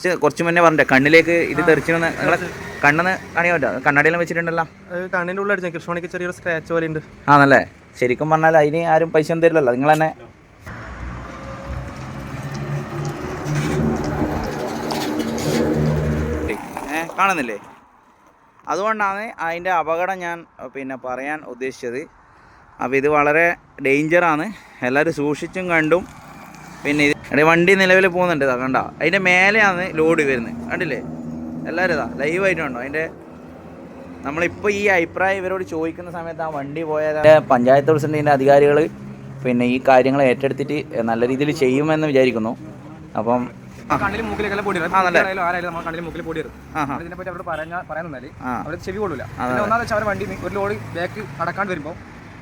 Just കുറച്ച് മുന്നേ പറഞ്ഞേ കണ്ണിലേക്ക് ഇത് തെറിച്ചെന്ന് നിങ്ങളെ കണ്ണെന്ന് കാണിയാൻ പറ്റുമോ? കണ്ണാടിയെല്ലാം വെച്ചിട്ടുണ്ടല്ലോ. കണ്ണിൻ്റെ ഉള്ളിൽ കൃഷ്ണമണിക്ക് ചെറിയൊരു സ്ക്രാച്ച് പോലെ ഉണ്ട്. ആണല്ലേ? ശരിക്കും പറഞ്ഞാൽ അതിന് ആരും പൈസ ഒന്നും തരില്ലല്ലോ, നിങ്ങൾ തന്നെ കാണുന്നില്ലേ? അതുകൊണ്ടാണ് അതിൻ്റെ അപകടം ഞാൻ പറയാൻ ഉദ്ദേശിച്ചത്. അപ്പോൾ ഇത് വളരെ ഡേഞ്ചറാണ്, എല്ലാവരും സൂക്ഷിച്ചും കണ്ടും. പിന്നെ ഇത് വണ്ടി നിലവിൽ പോകുന്നുണ്ട്, ഇതാ കണ്ട, അതിൻ്റെ മേലെയാണ് ലോഡ് വരുന്നത്, കണ്ടില്ലേ? എല്ലാവരും ഇതാ ലൈവായിട്ടുണ്ടോ അതിൻ്റെ. നമ്മളിപ്പോൾ ഈ അഭിപ്രായം ഇവരോട് ചോദിക്കുന്ന സമയത്ത് ആ വണ്ടി പോയാൽ പഞ്ചായത്ത് പ്രസിഡന്റിൻ്റെ അധികാരികൾ ഈ കാര്യങ്ങൾ ഏറ്റെടുത്തിട്ട് നല്ല രീതിയിൽ ചെയ്യുമെന്ന് വിചാരിക്കുന്നു. അപ്പം കണ്ണിലും മൂക്കിലേക്കെല്ലാം പൊടി കണ്ണിലും മൂക്കിൽ പൊടി വരും. ഇതിനെപ്പറ്റി അവിടെ പറയാൻ നിന്നാല് അവിടെ ചെവി കൊള്ളൂല. ഒന്നാമത് വെച്ചാൽ അവർ വണ്ടി ഒരു ലോഡ് ബാക്ക് അടക്കാണ്ട് വരുമ്പോൾ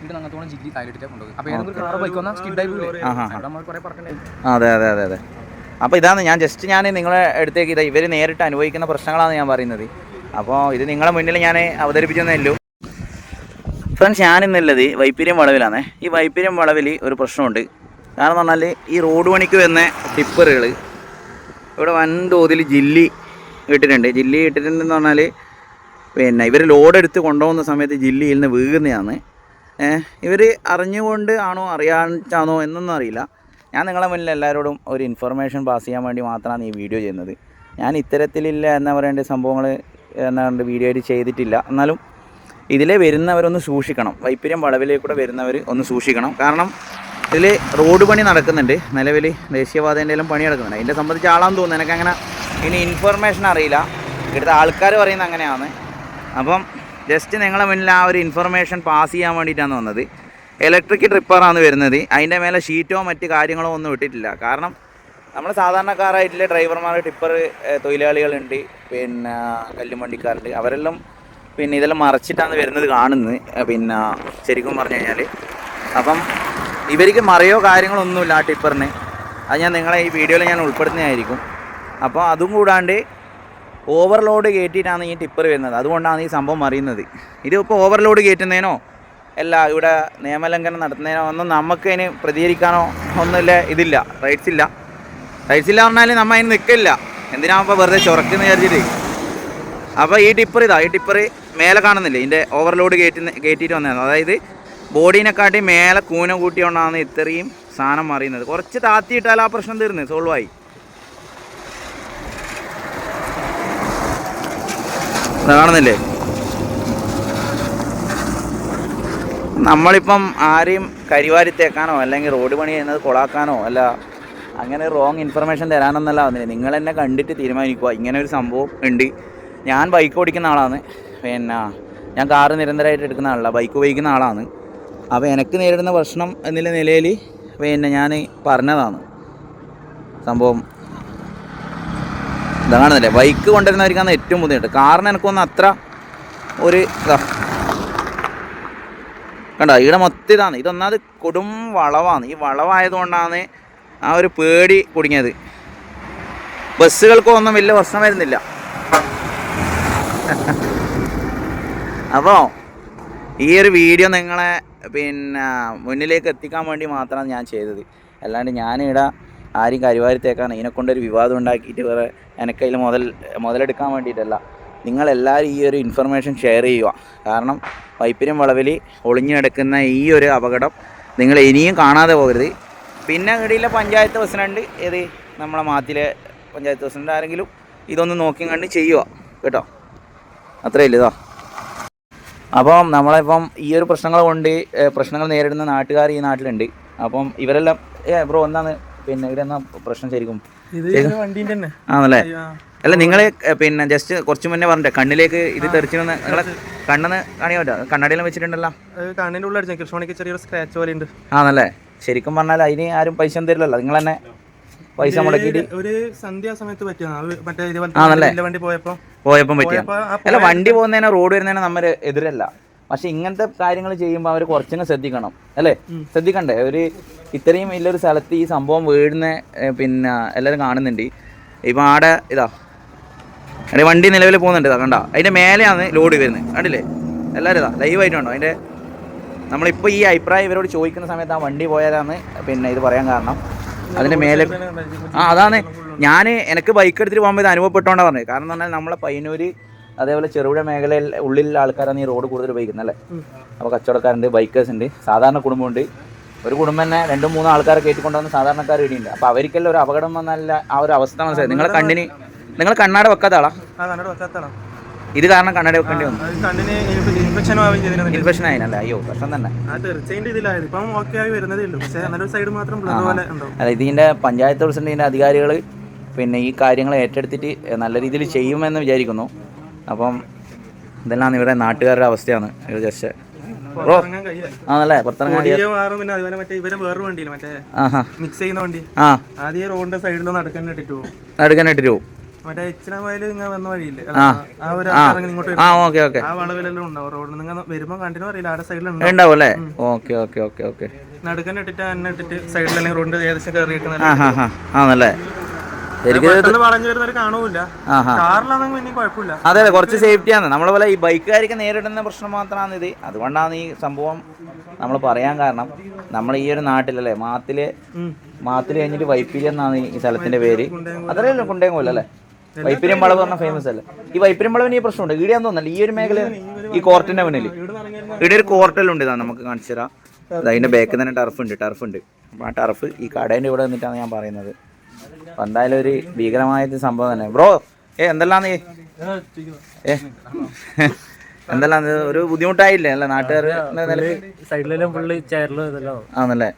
ഇത് അങ്ങനത്തോളം ജില്ലി താഴെട്ടിട്ട് കൊണ്ടുപോകും. അപ്പോൾ ഏതെങ്കിലും കാർ ബൈക്ക് വന്നാൽ സ്കിഡ് ആയി നമ്മൾ കുറേ പറക്കണ്ടേ. അതെ അതെ അതെ അതെ. അപ്പോൾ ഇതാണ് ഞാൻ നിങ്ങളെ അടുത്തേക്ക് ഇതാ ഇവർ നേരിട്ട് അനുഭവിക്കുന്ന പ്രശ്നങ്ങളാണ് ഞാൻ പറയുന്നത്. അപ്പോൾ ഇത് നിങ്ങളെ മുന്നിൽ ഞാൻ അവതരിപ്പിച്ചെന്നേ ഉള്ളൂ. ഫ്രണ്ട്സ്, ഞാനിന്നുള്ളത് വൈപ്പിര്യം വളവിലാണ്. ഈ വൈപ്പിര്യം വളവിൽ ഒരു പ്രശ്നമുണ്ട്. കാരണം എന്ന് പറഞ്ഞാൽ ഈ റോഡ് പണിക്ക് വരുന്ന ടിപ്പറുകൾ ഇവിടെ വൻതോതിൽ ജില്ലി ഇട്ടിട്ടുണ്ടെന്ന് പറഞ്ഞാൽ ഇവർ ലോഡ് എടുത്ത് കൊണ്ടുപോകുന്ന സമയത്ത് ജില്ലിയിൽ നിന്ന് വീഴുന്നതാണ്. ഇവർ അറിഞ്ഞുകൊണ്ട് ആണോ അറിയാച്ചാണോ എന്നൊന്നും അറിയില്ല. ഞാൻ നിങ്ങളെ മുന്നിൽ എല്ലാവരോടും ഒരു ഇൻഫർമേഷൻ പാസ് ചെയ്യാൻ വേണ്ടി മാത്രമാണ് ഈ വീഡിയോ ചെയ്യുന്നത്. ഞാൻ ഇത്തരത്തിലില്ല എന്നാ പറയേണ്ട സംഭവങ്ങൾ എന്നാണ്ട് വീഡിയോ ആയിട്ട് ചെയ്തിട്ടില്ല. എന്നാലും ഇതിലെ വരുന്നവരൊന്ന് സൂക്ഷിക്കണം. വൈപ്പിര്യം വളവിലേക്കൂടെ വരുന്നവർ ഒന്ന് സൂക്ഷിക്കണം. കാരണം ഇതിൽ റോഡ് പണി നടക്കുന്നുണ്ട്, നിലവിൽ ദേശീയപാതേൻ്റെ എല്ലാം പണി നടക്കുന്നുണ്ട്. അതിൻ്റെ സംബന്ധിച്ച് ആളാന്ന് തോന്നുന്നു, എനിക്കങ്ങനെ ഇനി ഇൻഫർമേഷൻ അറിയില്ല. ഇവിടുത്തെ ആൾക്കാർ പറയുന്നത് അങ്ങനെയാണ്. അപ്പം ജസ്റ്റ് നിങ്ങളെ മുന്നിൽ ആ ഒരു ഇൻഫർമേഷൻ പാസ് ചെയ്യാൻ വേണ്ടിയിട്ടാണ് വന്നത്. ഇലക്ട്രിക് ട്രിപ്പറാണ് വരുന്നത്. അതിൻ്റെ മേലെ ഷീറ്റോ മറ്റ് കാര്യങ്ങളോ ഒന്നും ഇട്ടിട്ടില്ല. കാരണം നമ്മൾ സാധാരണക്കാരായിട്ടുള്ള ഡ്രൈവർമാർ, ടിപ്പർ തൊഴിലാളികളുണ്ട്, കല്ലും വണ്ടിക്കാരുണ്ട്. അവരെല്ലാം ഇതെല്ലാം മറച്ചിട്ടാണ് വരുന്നത് കാണുന്നത്. ശരിക്കും പറഞ്ഞു കഴിഞ്ഞാൽ അപ്പം ഇവർക്ക് മറയോ കാര്യങ്ങളൊന്നുമില്ല ആ ടിപ്പറിന്. അത് ഞാൻ നിങ്ങളെ ഈ വീഡിയോയിൽ ഞാൻ ഉൾപ്പെടുത്തുന്നതായിരിക്കും. അപ്പോൾ അതും കൂടാണ്ട് ഓവർലോഡ് കയറ്റിയിട്ടാണ് ഈ ടിപ്പർ വരുന്നത്. അതുകൊണ്ടാണ് ഈ സംഭവം അറിയുന്നത്. ഇതിപ്പോൾ ഓവർലോഡ് കയറ്റുന്നതിനോ അല്ല ഇവിടെ നിയമലംഘനം നടത്തുന്നതിനോ ഒന്നും നമുക്കതിന് പ്രതികരിക്കാനോ ഒന്നുമില്ല. ഇതില്ല, റൈറ്റ്സ് ഇല്ല പറഞ്ഞാൽ നമ്മൾ അതിന് നിൽക്കില്ല. എന്തിനാകുമ്പോൾ വെറുതെ ചുരക്കെന്ന് വിചാരിച്ചിട്ട്. അപ്പോൾ ഈ ടിപ്പർ മേലെ കാണുന്നില്ലേ, ഇതിൻ്റെ ഓവർലോഡ് കയറ്റിയിട്ട് വന്നതാണ്. അതായത് ബോഡീനെക്കാട്ടി മേലെ കൂന കൂട്ടിയോണ്ടാണ് ഇത്രയും സാധനം അറിയുന്നത്. കുറച്ച് താത്തിയിട്ടാൽ ആ പ്രശ്നം തീർന്ന് സോൾവായി. കാണുന്നില്ലേ? നമ്മളിപ്പം ആരെയും കരിവാരിത്തേക്കാനോ അല്ലെങ്കിൽ റോഡ് പണി ചെയ്യുന്നത് കൊളാക്കാനോ അല്ല അങ്ങനെ റോങ് ഇൻഫർമേഷൻ തരാനൊന്നല്ല വന്നില്ല. നിങ്ങൾ തന്നെ കണ്ടിട്ട് തീരുമാനിക്കുക ഇങ്ങനെ ഒരു സംഭവം ഉണ്ട്. ഞാൻ ബൈക്ക് ഓടിക്കുന്ന ആളാണ്, ഞാൻ കാറ് നിരന്തരമായിട്ട് എടുക്കുന്ന ആളല്ല, ബൈക്ക് ഉപയോഗിക്കുന്ന ആളാണ്. അപ്പോൾ എനിക്ക് നേരിടുന്ന പ്രശ്നം എന്നുള്ള നിലയിൽ ഞാൻ പറഞ്ഞതാണ് സംഭവം. ഇതാ കാണുന്നില്ലേ, ബൈക്ക് കൊണ്ടുവരുന്നവർക്കാണ് ഏറ്റവും ബുദ്ധിമുട്ട്. കാറിന് എനിക്കൊന്നും അത്ര ഒരു കണ്ടോ, ഇവിടെ മൊത്തം ഇതാണ്. ഇതൊന്നാമത് കൊടും വളവാണ്. ഈ വളവായതുകൊണ്ടാണ് ആ ഒരു പേടി കുടുങ്ങിയത്. ബസ്സുകൾക്കൊന്നും വലിയ പ്രശ്നം വരുന്നില്ല. അപ്പോൾ ഈ ഒരു വീഡിയോ നിങ്ങളെ മുന്നിലേക്ക് എത്തിക്കാൻ വേണ്ടി മാത്രമാണ് ഞാൻ ചെയ്തത്. അല്ലാണ്ട് ഞാനിവിടെ ആരും കരിവാരിത്തേക്കാണ് ഇതിനെക്കൊണ്ടൊരു വിവാദം ഉണ്ടാക്കിയിട്ട് വേറെ എനിക്കതിൽ മുതലെടുക്കാൻ വേണ്ടിയിട്ടല്ല. നിങ്ങളെല്ലാവരും ഈ ഒരു ഇൻഫർമേഷൻ ഷെയർ ചെയ്യുക. കാരണം വൈപ്പിര്യം വളവിൽ ഒളിഞ്ഞു കിടക്കുന്ന ഈ ഒരു അപകടം നിങ്ങൾ ഇനിയും കാണാതെ പോകരുത്. പിന്നെ ഇടയിലെ പഞ്ചായത്ത് പ്രസിഡന്റ്, നമ്മളെ മാത്തിലെ പഞ്ചായത്ത് പ്രസിഡന്റ് ആരെങ്കിലും ഇതൊന്ന് നോക്കി കണ്ട് ചെയ്യുക കേട്ടോ. അത്രയേ ഇല്ല. ഇതാ അപ്പം നമ്മളിപ്പം ഈ ഒരു പ്രശ്നങ്ങൾ നേരിടുന്ന നാട്ടുകാർ ഈ നാട്ടിലുണ്ട്. അപ്പം ഇവരെല്ലാം ബ്രോ എന്താണ് ഇവരെന്നാ പ്രശ്നം ശരിക്കും ആണല്ലേ? അല്ല നിങ്ങൾ ജസ്റ്റ് കുറച്ച് മുന്നേ പറഞ്ഞേ കണ്ണിലേക്ക് ഇത് തെറിച്ചെന്ന് നിങ്ങളെ കണ്ണെന്ന് കാണിയാൻ പറ്റുമോ? കണ്ണാടിയെല്ലാം വെച്ചിട്ടുണ്ടല്ലോ. കണ്ണിൻ്റെ ഉള്ളിൽ കൃഷ്ണമണിക്ക് ചെറിയൊരു സ്ക്രാച്ച് പോലെ ഉണ്ട്. ആണല്ലേ? ശരിക്കും പറഞ്ഞാൽ അതിന് ആരും പൈസ ഒന്നും തരില്ലല്ലോ, നിങ്ങൾ തന്നെ പൈസ മുടക്കിയിട്ട് ഒരു സന്ധ്യാസമയത്ത് വണ്ടി പോയപ്പം പറ്റിയ. അല്ല, വണ്ടി പോകുന്നതിനോ റോഡ് വരുന്നതിനോ നമ്മൾ എതിരല്ല. പക്ഷെ ഇങ്ങനത്തെ കാര്യങ്ങൾ ചെയ്യുമ്പോൾ അവർ കുറച്ചങ്ങ് ശ്രദ്ധിക്കണം അല്ലേ? ശ്രദ്ധിക്കണ്ടേ? ഇത്രയും വലിയൊരു സ്ഥലത്ത് ഈ സംഭവം വീഴുന്ന എല്ലാവരും കാണുന്നുണ്ട്. ഇപ്പം ആടെ വണ്ടി നിലവിൽ പോകുന്നുണ്ട്, കണ്ട, അതിൻ്റെ മേലെയാണ് ലോഡ് വരുന്നത്, കണ്ടില്ലേ? എല്ലാവരും ലൈവായിട്ടുണ്ടോ അതിൻ്റെ. നമ്മളിപ്പോൾ ഈ അഭിപ്രായം ഇവരോട് ചോദിക്കുന്ന സമയത്ത് ആ വണ്ടി പോയാലാണ് ഇത് പറയാൻ കാരണം. അതിൻ്റെ മേലെ അതാണ് ഞാൻ എനിക്ക് ബൈക്ക് എടുത്തിട്ട് പോകുമ്പോൾ ഇത് അനുഭവപ്പെട്ടോണ്ടാണ് പറഞ്ഞത്. കാരണം എന്ന് പറഞ്ഞാൽ നമ്മളെ പയ്യന്നൂർ അതേപോലെ ചെറുപുഴ മേഖലയിൽ ഉള്ളിലുള്ള ആൾക്കാരാണ് ഈ റോഡ് കൂടുതൽ ഉപയോഗിക്കുന്നത് അല്ലേ. അപ്പോൾ കച്ചവടക്കാരുണ്ട്, ബൈക്കേഴ്സ് ഉണ്ട്, സാധാരണ കുടുംബമുണ്ട്. ഒരു കുടുംബം തന്നെ 2-3 ആൾക്കാരെ കയറ്റിക്കൊണ്ടുവന്ന് സാധാരണക്കാർ ഇടിയുണ്ട്. അപ്പോൾ അവർക്കെല്ലാം ഒരു അപകടം വന്നല്ല ആ ഒരു അവസ്ഥ മനസ്സിലായി. നിങ്ങൾ കണ്ണാട വെക്കാത്ത ആളാ? ഇത് കാരണം കണ്ണാട വെക്കേണ്ടി വന്നു. ഇൻഫെക്ഷൻ ആയിനല്ലേ? അയ്യോ പ്രശ്നം തന്നെ. അല്ല, ഇതിൻ്റെ പഞ്ചായത്ത് പ്രസിഡന്റിൻ്റെ അധികാരികൾ പിന്നെ ഈ കാര്യങ്ങൾ ഏറ്റെടുത്തിട്ട് നല്ല രീതിയിൽ ചെയ്യുമെന്ന് വിചാരിക്കുന്നു. അപ്പം ഇതെല്ലാം ഇവിടെ നാട്ടുകാരുടെ അവസ്ഥയാണ്. ഇത് ജസ്റ്റ് ആണല്ലേ പുറത്തിറങ്ങാൻ നടക്കാനിട്ടിട്ട് പോകും. ഉണ്ടാവും അല്ലേ? Okay okay okay okay. ആണല്ലേ? അതെ അതെ, കുറച്ച് സേഫ്റ്റിയാണ്. നമ്മളെ പോലെ ഈ ബൈക്കുകാർക്ക് നേരിടുന്ന പ്രശ്നം മാത്രമാണ് ഇത്. അതുകൊണ്ടാണ് ഈ സംഭവം നമ്മൾ പറയാൻ കാരണം. നമ്മൾ ഈ ഒരു നാട്ടിലല്ലേ മാത്തിൽ കഴിഞ്ഞിട്ട് വൈപ്പിരി എന്നാണ് ഈ സ്ഥലത്തിന്റെ പേര്. അതല്ലേ കുണ്ടേങ്കോല അല്ലേ? വൈപ്പിരിയം വളവ് പറഞ്ഞ ഫേമസ് അല്ലേ? ഈ വൈപ്പിരിയം വളവിന് ഈ പ്രശ്നമുണ്ട്. ഈടെയാന്ന് തോന്നല്ല ഈ ഒരു മേഖല, ഈ കോർട്ടിന്റെ മുന്നിൽ ഇവിടെ ഒരു കോർട്ടെല്ലാം ഉണ്ട്. നമുക്ക് കാണിച്ചു തരാം. അതിന്റെ ബാക്കിൽ തന്നെ ടർഫ് ഉണ്ട്. അപ്പോൾ ആ ടർഫ് ഈ കടേൻ്റെ ഇവിടെ നിന്നിട്ടാണ് ഞാൻ പറയുന്നത്. അപ്പം എന്തായാലും ഒരു ഭീകരമായ സംഭവം തന്നെ. ബ്രോ എന്തെല്ലാം എന്തെല്ലാം ഒരു ബുദ്ധിമുട്ടായില്ലേ അല്ല നാട്ടുകാർ? ആണല്ലേ?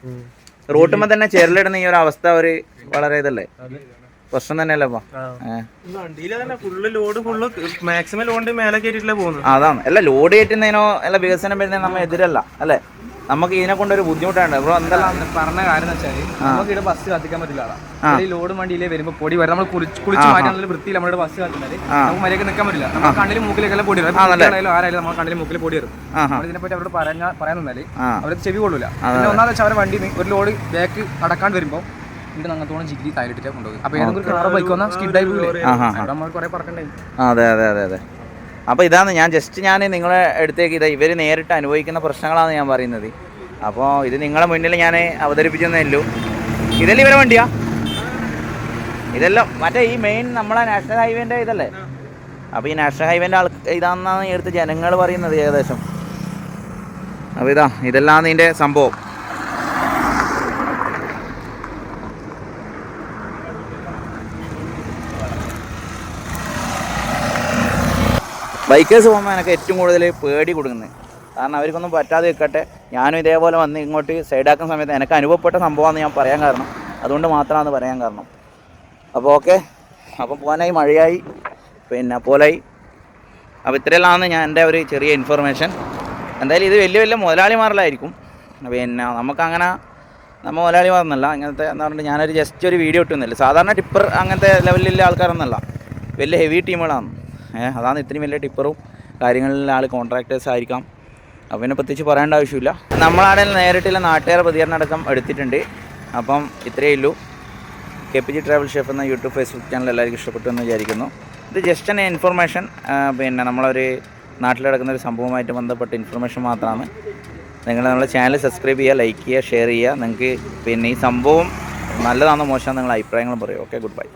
റോട്ടുമ്പോൾ തന്നെ ചെരലിടുന്ന ഈ ഒരു അവസ്ഥ ഒരു വളരെ ഇതല്ലേ, പ്രശ്നം തന്നെയല്ലേ? അതാണ്. അല്ല, ലോഡ് കയറ്റുന്നതിനോ അല്ല വികസനം വരുന്നതിനോ നമ്മൾ എതിരല്ല അല്ലേ. നമുക്ക് ഇതിനെ കൊണ്ടൊരു ബുദ്ധിമുട്ടുണ്ട്. ബ്രോ എന്തെല്ലാം പറഞ്ഞ കാര്യം എന്ന് വെച്ചാൽ നമുക്ക് ഇവിടെ ബസ് കത്തിക്കാൻ പറ്റില്ല. ഈ ലോഡ് വണ്ടിയിലേ വരുമ്പോൾ പൊടി വരും. നമ്മൾ കുളിച്ച് മാറ്റാനുള്ള വൃത്തിയിൽ നമ്മുടെ ബസ് കത്തുന്നത് നമുക്ക് മര്യാദക്ക് നിൽക്കാൻ പറ്റില്ല. നമ്മുടെ കണ്ണിലും മൂക്കിലേക്കെല്ലാം പൊടി വരും. ആരായാലും നമ്മുടെ കണ്ണിലും മൂക്കിൽ പൊടി വരും. ഇതിനെപ്പറ്റി അവരോട് പറയാൻ നിന്നാല് അവർക്ക് ചെവി കൊള്ളൂല. പിന്നെ ഒന്നാമത് വെച്ചാൽ അവരുടെ വണ്ടി ഒരു ലോഡ് ബാക്ക് നടക്കാൻ വരുമ്പോൾ ഇവിടെ അങ്ങനത്തോളം ജില്ലി തായിലിട്ട് കൊണ്ടുപോകും. അപ്പോൾ ഏതെങ്കിലും കാറോ ബൈക്ക് വന്നാൽ സ്കിഡായി പോകില്ലേ? നമ്മൾ കുറേ പറക്കണ്ടായി. അതെ അതെ അതെ അതെ. അപ്പോൾ ഇതാണ് ഞാൻ നിങ്ങളെ അടുത്തേക്ക് ഇവർ നേരിട്ട് അനുഭവിക്കുന്ന പ്രശ്നങ്ങളാണ് ഞാൻ പറയുന്നത്. അപ്പോൾ ഇത് നിങ്ങളെ മുന്നിൽ ഞാൻ അവതരിപ്പിച്ചെന്നേ ഉള്ളൂ. ഇതെല്ലാം ഇവരെ വണ്ടിയാ? ഇതെല്ലാം മറ്റേ ഈ മെയിൻ നമ്മളെ നാഷണൽ ഹൈവേൻ്റെ ഇതല്ലേ? അപ്പോൾ ഈ നാഷണൽ ഹൈവേൻ്റെ ഇതാണെന്നാണ് എടുത്ത് ജനങ്ങൾ പറയുന്നത് ഏകദേശം. അപ്പോൾ ഇതെല്ലാം ഇതിൻ്റെ സംഭവം. ബൈക്കേഴ്സ് പോകുമ്പോൾ എനിക്ക് ഏറ്റവും കൂടുതൽ പേടി കൊടുക്കുന്നത്. കാരണം അവർക്കൊന്നും പറ്റാതെ നിൽക്കട്ടെ. ഞാനും ഇതേപോലെ വന്ന് ഇങ്ങോട്ട് സൈഡാക്കുന്ന സമയത്ത് എനിക്ക് അനുഭവപ്പെട്ട സംഭവമാണെന്ന് ഞാൻ പറയാൻ കാരണം. അതുകൊണ്ട് മാത്രമാണ് പറയാൻ കാരണം. അപ്പോൾ ഓക്കെ, അപ്പം പോകാനായി, മഴയായി, പിന്നെ പോലായി. അപ്പോൾ ഇത്രയെല്ലാമാണ് ഞാൻ എൻ്റെ ഒരു ചെറിയ ഇൻഫർമേഷൻ. എന്തായാലും ഇത് വലിയ വലിയ മുതലാളിമാരിലായിരിക്കും. പിന്നെ നമുക്കങ്ങനെ നമ്മൾ മുതലാളിമാരെന്നല്ല, ഇങ്ങനത്തെ എന്താ പറയുക, ഞാനൊരു ജസ്റ്റ് ഒരു വീഡിയോ ഇട്ടുന്നില്ല. സാധാരണ ടിപ്പർ അങ്ങനത്തെ ലെവലിലുള്ള ആൾക്കാരൊന്നുമല്ല, വലിയ ഹെവി ടീമുകളാണ്. അതാണ് ഇത്രയും വലിയ ടിപ്പറും കാര്യങ്ങളിലുള്ള ആൾ കോൺട്രാക്ടേഴ്സ് ആയിരിക്കാം. അപ്പോൾ പിന്നെ പ്രത്യേകിച്ച് പറയേണ്ട ആവശ്യമില്ല. നമ്മളവിടെ നേരിട്ടുള്ള നാട്ടുകാരുടെ പ്രതികരണം അടക്കം എടുത്തിട്ടുണ്ട്. അപ്പം ഇത്രയേ ഉള്ളൂ. KPG ട്രാവൽ ഷെഫ് എന്ന യൂട്യൂബ് ഫേസ്ബുക്ക് ചാനൽ എല്ലാവർക്കും ഇഷ്ടപ്പെട്ടു എന്ന് വിചാരിക്കുന്നു. ഇത് ജസ്റ്റ് തന്നെ ഇൻഫർമേഷൻ, പിന്നെ നമ്മളൊരു നാട്ടിൽ നടക്കുന്ന ഒരു സംഭവമായിട്ട് ബന്ധപ്പെട്ട ഇൻഫർമേഷൻ മാത്രമാണ്. നിങ്ങൾ നമ്മളെ ചാനൽ സബ്സ്ക്രൈബ് ചെയ്യുക, ലൈക്ക് ചെയ്യുക, ഷെയർ ചെയ്യുക. നിങ്ങൾക്ക് പിന്നെ ഈ സംഭവം നല്ലതാണോ മോശമാണെന്ന് നിങ്ങളുടെ അഭിപ്രായങ്ങളും പറയും. Okay, good bye.